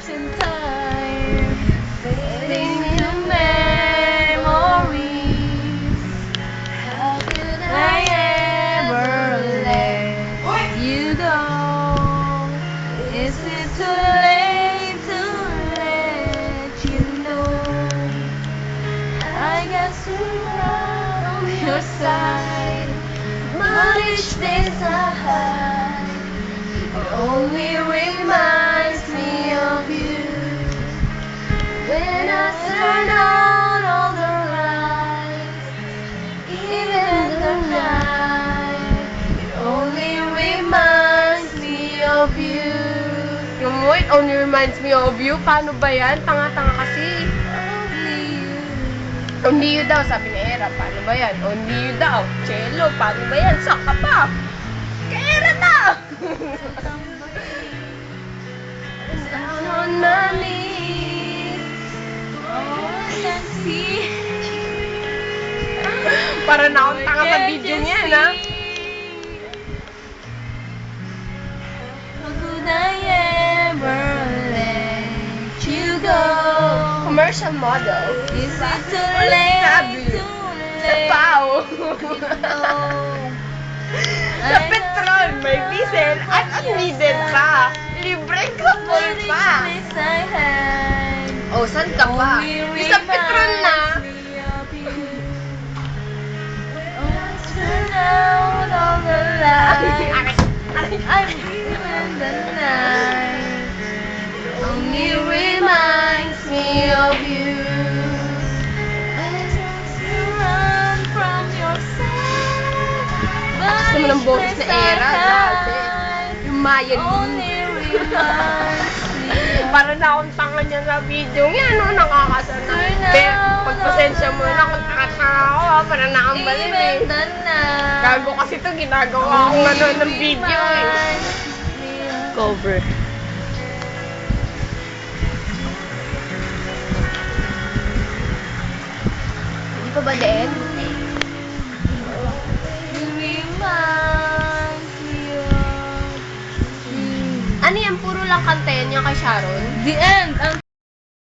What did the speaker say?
stars in time, fading into memories. How could I ever let you go? Is it too late to let you know? I guess you're on your side, but each day's a high. It only reminds me of you. When I turn on all the lights, even the night, it only reminds me of you. Yung mo, it only reminds me of you. Paano ba yan? Tanga-tanga kasi. Only you. Only you daw, sabi ni Era. Paano ba yan? Only you daw. Cello, paano ba yan? Saka pa. Kay Era na! Down on my knees, all I can see. Para na akong tanga sa video niyan, ha? How could I ever let you go? Commercial model. Is it too Sabi. late to Sa let pao. you know? Sa petrol, may diesel at unleaded pa. Libre ka full pa. Oh, saan ka pa? Yung sa petrol na. Turn out all the lights. I'm feeling the night. Only reminds me of you. I just run from your side. Gusto mo ng boses na Era, dati. Yung Maya Only reminds me of Para na akong tanga niya sa video niya, no? Nakakasana. Pero, pagpasensya mo na kung tanga-tanga ako, ha? Parang nakambalin, eh. even the night. Gago kasi to, ginagawa akong ano ng video, eh. Cover. Hindi pa ba din? Ano yan? Puro lang kanta yan yung kay Sharon? The end.